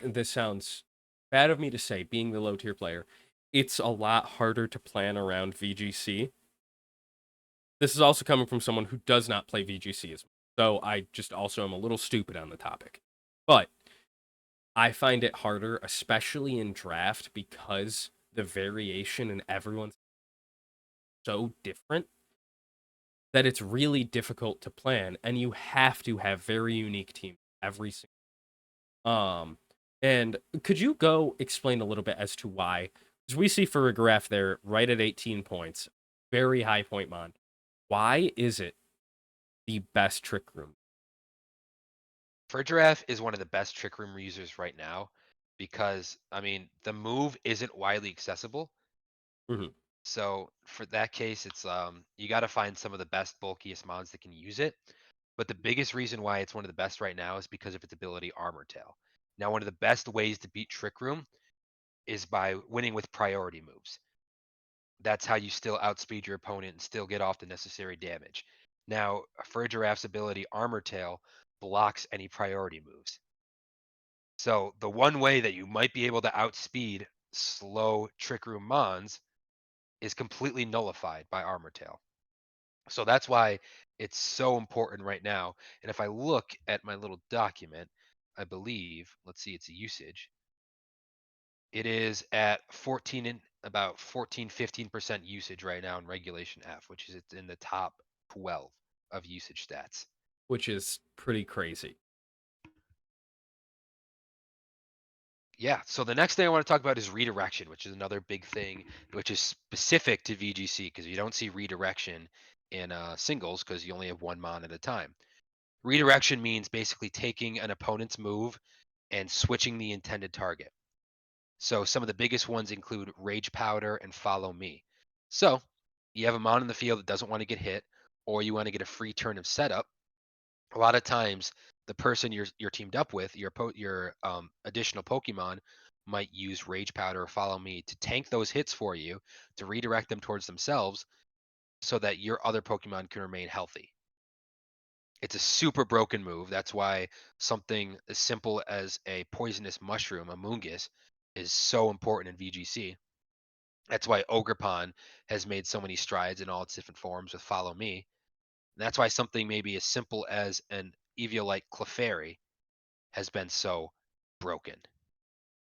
this sounds bad of me to say, being the low tier player, it's a lot harder to plan around VGC. This is also coming from someone who does not play VGC as much. So I just also am a little stupid on the topic. But I find it harder, especially in draft, because the variation in everyone's so different that it's really difficult to plan, and you have to have very unique teams every single. Um, and could you go explain a little bit as to why? Because we see for a graph there, right at 18 points, very high point mon. Why is it the best trick room? Giraffe is one of the best trick room users right now because I mean the move isn't widely accessible. Mhm. So for that case, it's you got to find some of the best bulkiest mons that can use it. But the biggest reason why it's one of the best right now is because of its ability Armor Tail. Now, one of the best ways to beat Trick Room is by winning with priority moves. That's how you still outspeed your opponent and still get off the necessary damage. Now, for Giraffe's ability Armor Tail blocks any priority moves. So the one way that you might be able to outspeed slow Trick Room mons is completely nullified by Armor Tail. So that's why it's so important right now. And if I look at my little document, I believe, let's see, it's a usage. It is at 14 and about 14, 15% usage right now in regulation F, which is it's in the top 12 of usage stats. Which is pretty crazy. Yeah, so the next thing I want to talk about is redirection, which is another big thing, which is specific to VGC because you don't see redirection in singles because you only have one mon at a time. Redirection means basically taking an opponent's move and switching the intended target. So some of the biggest ones include Rage Powder and Follow Me. So you have a mon in the field that doesn't want to get hit, or you want to get a free turn of setup. A lot of times, the person you're teamed up with, your additional Pokemon, might use Rage Powder or Follow Me to tank those hits for you to redirect them towards themselves, so that your other Pokemon can remain healthy. It's a super broken move. That's why something as simple as a poisonous mushroom, a Moongus, is so important in VGC. That's why Ogerpon has made so many strides in all its different forms with Follow Me. And that's why something maybe as simple as an Eviolite Clefairy has been so broken.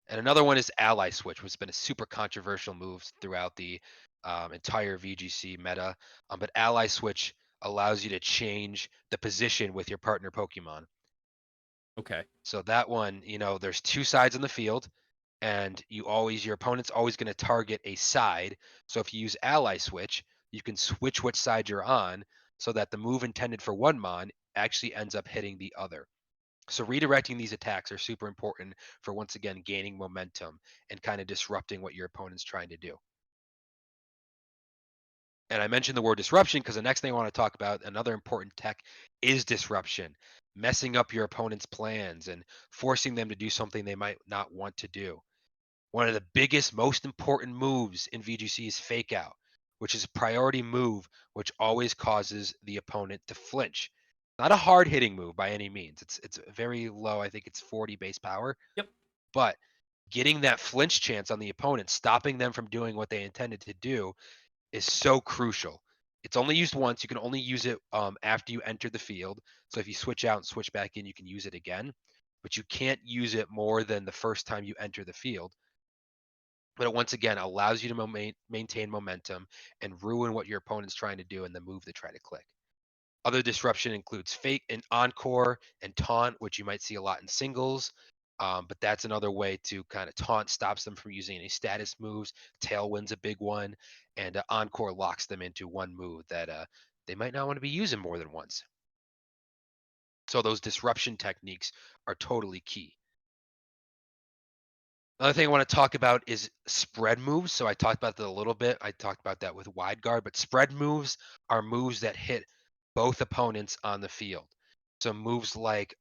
And another one is Ally Switch, which has been a super controversial move throughout the entire VGC meta. But Ally Switch allows you to change the position with your partner Pokemon. Okay. So that one, there's two sides on the field, and your opponent's always going to target a side. So if you use Ally Switch, you can switch which side you're on so that the move intended for one mon actually ends up hitting the other. So redirecting these attacks are super important for once again gaining momentum and kind of disrupting what your opponent's trying to do. And I mentioned the word disruption because the next thing I want to talk about, another important tech, is disruption, messing up your opponent's plans and forcing them to do something they might not want to do. One of the biggest, most important moves in VGC is fake out, which is a priority move which always causes the opponent to flinch. Not a hard hitting move by any means. It's very low. I think it's 40 base power, Yep. but getting that flinch chance on the opponent, stopping them from doing what they intended to do, is so crucial. It's only used once. You can only use it after you enter the field. So if you switch out and switch back in, you can use it again. But you can't use it more than the first time you enter the field. But it once again allows you to maintain momentum and ruin what your opponent's trying to do in the move they try to click. Other disruption includes fake and encore and taunt, which you might see a lot in singles. But that's another way to kind of taunt stops them from using any status moves. Tailwind's a big one, and encore locks them into one move that they might not want to be using more than once. So those disruption techniques are totally key. Another thing I want to talk about is spread moves. So I talked about that a little bit. I talked about that with wide guard, but spread moves are moves that hit both opponents on the field. So moves like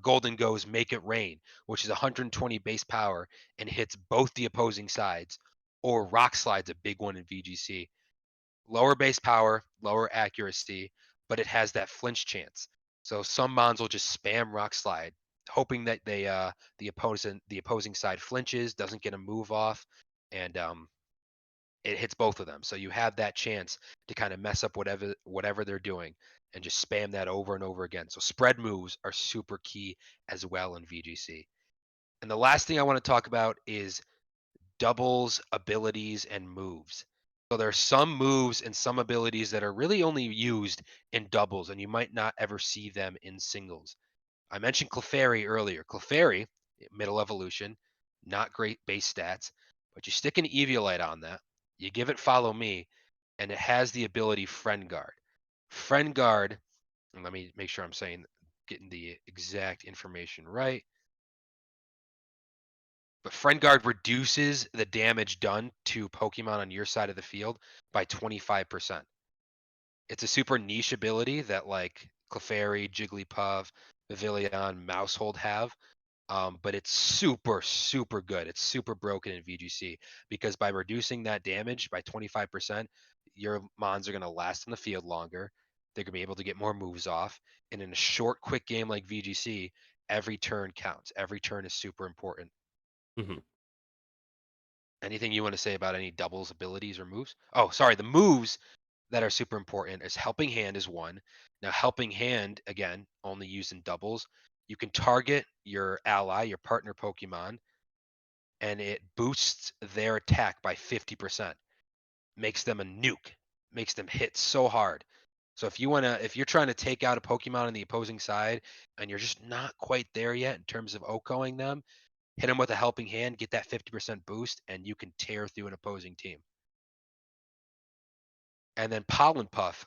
Golden Goes Make It Rain, which is 120 base power and hits both the opposing sides, or Rock Slide's a big one in VGC. Lower base power, lower accuracy, but it has that flinch chance. So some mons will just spam Rock Slide, hoping that the opposing side flinches, doesn't get a move off, and it hits both of them. So you have that chance to kind of mess up whatever they're doing and just spam that over and over again. So spread moves are super key as well in VGC. And the last thing I want to talk about is doubles, abilities, and moves. So there are some moves and some abilities that are really only used in doubles, and you might not ever see them in singles. I mentioned Clefairy earlier. Clefairy, middle evolution, not great base stats, but you stick an Eviolite on that, you give it Follow Me, and it has the ability Friend Guard. Friend Guard, and let me make sure I'm getting the exact information right. But Friend Guard reduces the damage done to Pokemon on your side of the field by 25%. It's a super niche ability that like Clefairy, Jigglypuff, Pavilion, Mousehold have. But it's super, super good. It's super broken in VGC because by reducing that damage by 25%, your Mons are going to last in the field longer. They're going to be able to get more moves off. And in a short, quick game like VGC, every turn counts. Every turn is super important. Hmm. Anything you want to say about any doubles abilities or moves? Oh, sorry. The moves that are super important is Helping Hand is one. Now, Helping Hand, again, only used in doubles. You can target your ally, your partner Pokemon, and it boosts their attack by 50%, makes them a nuke, makes them hit so hard. So if you're trying to take out a Pokemon on the opposing side and you're just not quite there yet in terms of OHKOing them, hit them with a Helping Hand, get that 50% boost, and you can tear through an opposing team. And then Pollen Puff,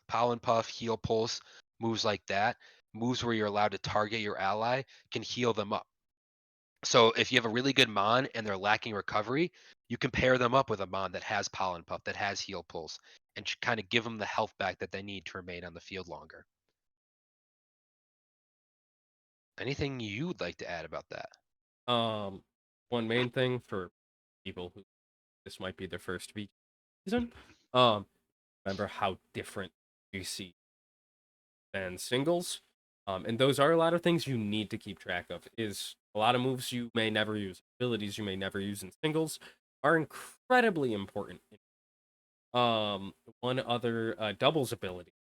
Heal Pulse, moves like that, moves where you're allowed to target your ally, can heal them up. So if you have a really good Mon and they're lacking recovery, you can pair them up with a Mon that has Pollen Puff, that has Heal Pulse, and kind of give them the health back that they need to remain on the field longer. Anything you'd like to add about that? Um, One main thing for people who this might be their first week season, um, remember how different you see than singles. And those are a lot of things you need to keep track of. Is a lot of moves you may never use, abilities you may never use in singles are incredibly important. One other doubles ability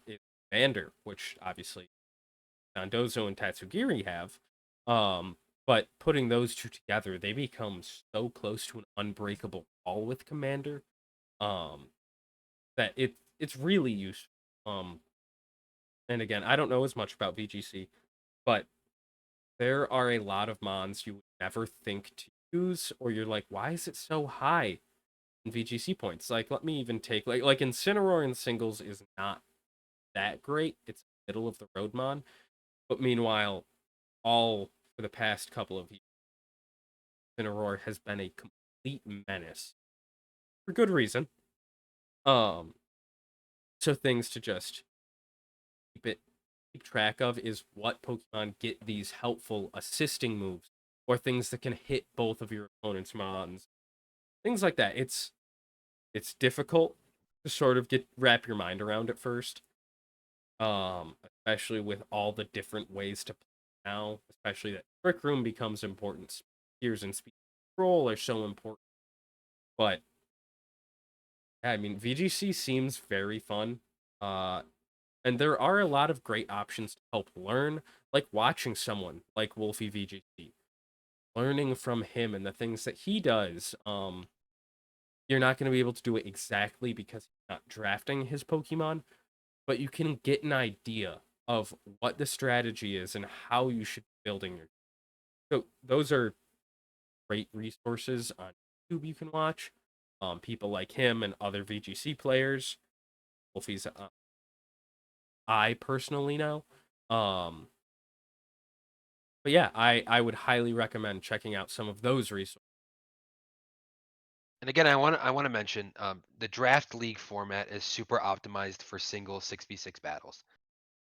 is Commander, which obviously Dondozo and Tatsugiri have. Um, but putting those two together, they become so close to an unbreakable wall with Commander. Um, that it's really useful. And again, I don't know as much about VGC, but there are a lot of mons you would never think to use, or you're like, why is it so high in VGC points? Like, let me even take like Incineroar in singles is not that great. It's middle of the road mon, but meanwhile, all for the past couple of years, Incineroar has been a complete menace for good reason. Um, so things to just keep it keep track of is what Pokemon get these helpful assisting moves or things that can hit both of your opponent's mons. Things like that. It's difficult to sort of get wrap your mind around at first. Especially with all the different ways to play now, especially that Trick Room becomes important. Spears and speed control are so important. But yeah, I mean VGC seems very fun. Uh and there are a lot of great options to help learn, like watching someone like Wolfie VGC, learning from him and the things that he does. You're not going to be able to do it exactly because he's not drafting his Pokemon, but you can get an idea of what the strategy is and how you should be building your. So those are great resources on YouTube you can watch. People like him and other VGC players. Wolfie's I personally know. Um, but yeah, I would highly recommend checking out some of those resources. And again, I want to mention the draft league format is super optimized for single 6v6 battles.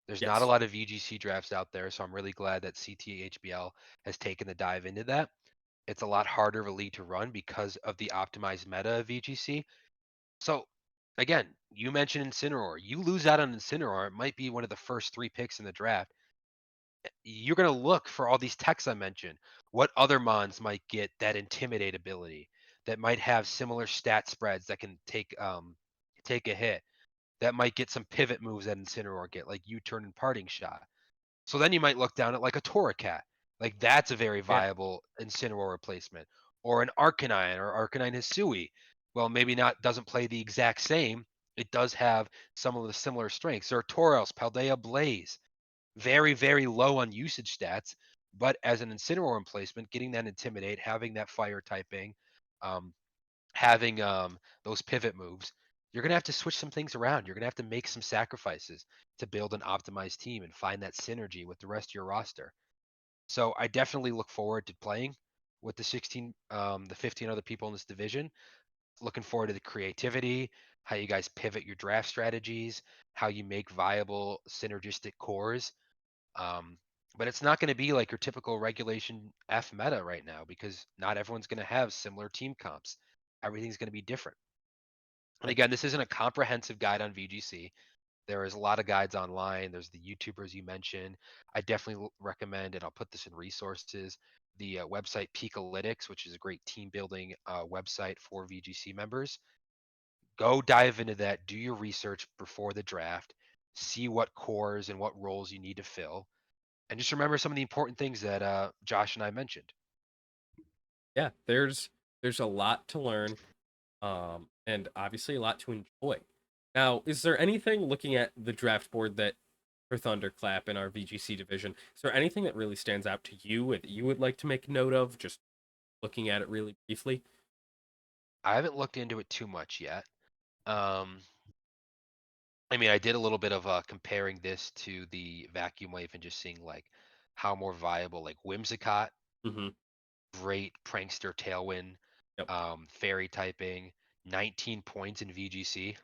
There's not a Yes. lot of VGC drafts out there, so I'm really glad that CTHBL has taken the dive into that. It's a lot harder of a league to run because of the optimized meta of VGC. So, again, you mentioned Incineroar. You lose out on Incineroar, it might be one of the first three picks in the draft. You're going to look for all these techs I mentioned. What other mons might get that Intimidate ability that might have similar stat spreads that can take a hit, that might get some pivot moves that Incineroar get, like U-turn and parting shot. So then you might look down at like a Torracat. Like that's a very Yeah. viable Incineroar replacement. Or an Arcanine or Arcanine Hisui. Well, maybe not doesn't play the exact same. It does have some of the similar strengths. Or Tauros, Paldea Blaze. Very, very low on usage stats, but as an Incineroar replacement, getting that Intimidate, having that fire typing, um, having those pivot moves, you're gonna have to switch some things around. You're gonna have to make some sacrifices to build an optimized team and find that synergy with the rest of your roster. So I definitely look forward to playing with the 15 other people in this division. Looking forward to the creativity, how you guys pivot your draft strategies, how you make viable synergistic cores. Um, but it's not going to be like your typical regulation F meta right now because not everyone's going to have similar team comps. Everything's going to be different. And again, this isn't a comprehensive guide on VGC. There is a lot of guides online. There's the YouTubers you mentioned. I definitely recommend, and I'll put this in resources, the website Peakalytics, which is a great team building website for VGC members. Go dive into that. Do your research before the draft. See what cores and what roles you need to fill, and just remember some of the important things that Josh and I mentioned. Yeah, there's a lot to learn, and obviously a lot to enjoy. Now, is there anything looking at the draft board that for Thunderclap in our VGC division, is there anything that really stands out to you that you would like to make note of, just looking at it really briefly? I haven't looked into it too much yet. Um, I mean, I did a little bit of comparing this to the vacuum wave and just seeing like how more viable, like Whimsicott, Mm-hmm. great prankster tailwind, Yep. fairy typing, 19 points in VGC.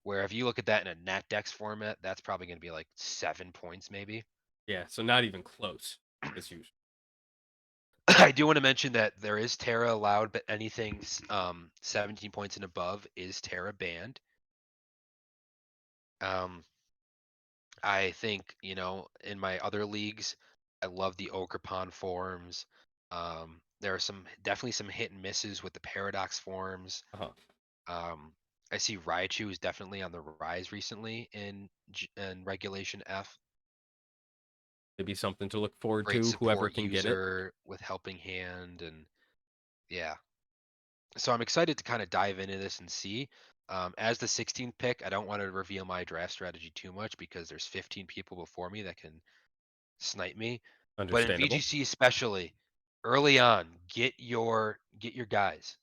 Where if you look at that in a Nat Dex format, that's probably going to be like 7 points maybe. Yeah, so not even close as usual. I do want to mention that there is Terra allowed, but anything 17 points and above is Terra banned. Um, I think, in my other leagues, I love the Ogerpon forms. There are definitely some hit and misses with the Paradox forms. Uh-huh. Um, I see Raichu is definitely on the rise recently in Regulation F. Maybe something to look forward Great to, whoever support can get it. user with Helping Hand, and yeah. So I'm excited to kind of dive into this and see. As the 16th pick, I don't want to reveal my draft strategy too much because there's 15 people before me that can snipe me. But in Understandable. VGC especially, early on, get your guys.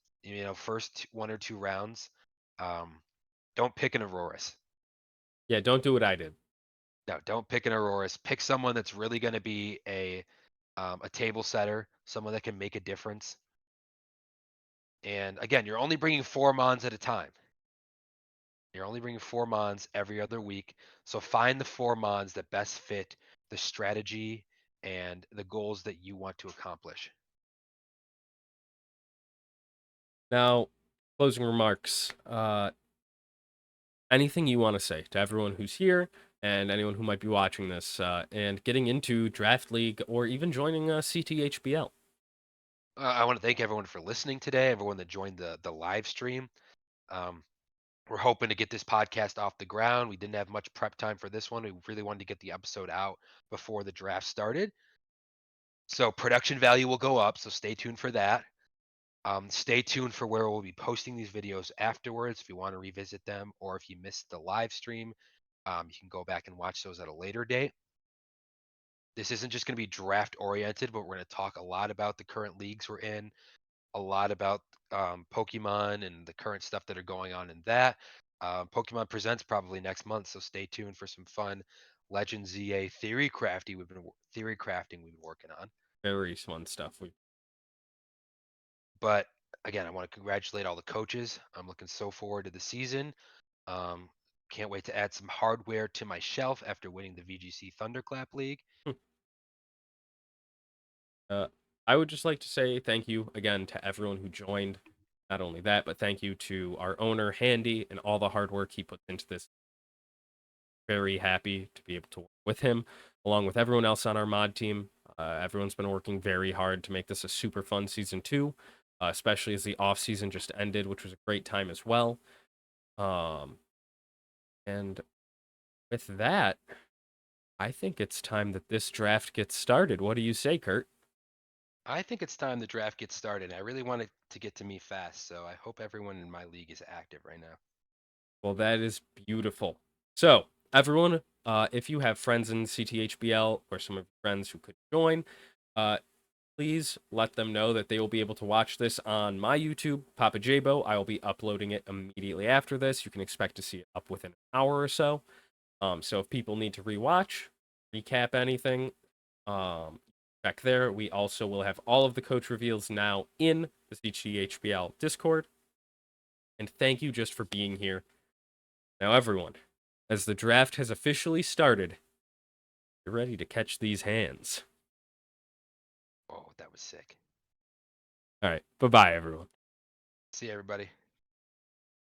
First one or two rounds, um, don't pick an Auroras. Yeah, don't do what I did. No, don't pick an Auroras. Pick someone that's really going to be a table setter, someone that can make a difference. And again, you're only bringing 4 mons at a time. You're only bringing 4 mons every other week. So find the 4 mons that best fit the strategy and the goals that you want to accomplish. Now, closing remarks. Anything you want to say to everyone who's here and anyone who might be watching this and getting into Draft League or even joining CTHBL? I want to thank everyone for listening today, everyone that joined the live stream. Um, we're hoping to get this podcast off the ground. We didn't have much prep time for this one. We really wanted to get the episode out before the draft started. So production value will go up. So stay tuned for that. Stay tuned for where we'll be posting these videos afterwards if you want to revisit them, or if you missed the live stream, you can go back and watch those at a later date. This isn't just going to be draft oriented, but we're going to talk a lot about the current leagues we're in, a lot about Pokemon and the current stuff that are going on in that. Pokemon Presents probably next month, so stay tuned for some fun Legend ZA theory crafting we've been working on. Very fun stuff. But again, I want to congratulate all the coaches. I'm looking so forward to the season. Um, can't wait to add some hardware to my shelf after winning the VGC Thunderclap League. Uh, I would just like to say thank you again to everyone who joined. Not only that, but thank you to our owner, Handy, and all the hard work he puts into this. Very happy to be able to work with him, along with everyone else on our mod team. Everyone's been working very hard to make this a super fun season 2, especially as the off season just ended, which was a great time as well. And with that, I think it's time that this draft gets started. What do you say, Kurt? I think it's time the draft gets started. I really want it to get to me fast, so I hope everyone in my league is active right now. Well, that is beautiful. So, everyone, if you have friends in CTHBL or some of your friends who could join, uh, please let them know that they will be able to watch this on my YouTube, Papa Jabo. I will be uploading it immediately after this. You can expect to see it up within an hour or so. So if people need to rewatch, recap anything, check there. We also will have all of the coach reveals now in the CTHBL Discord. And thank you just for being here. Now, everyone, as the draft has officially started, you're ready to catch these hands. Oh, that was sick. All right, bye bye, everyone. See you, everybody.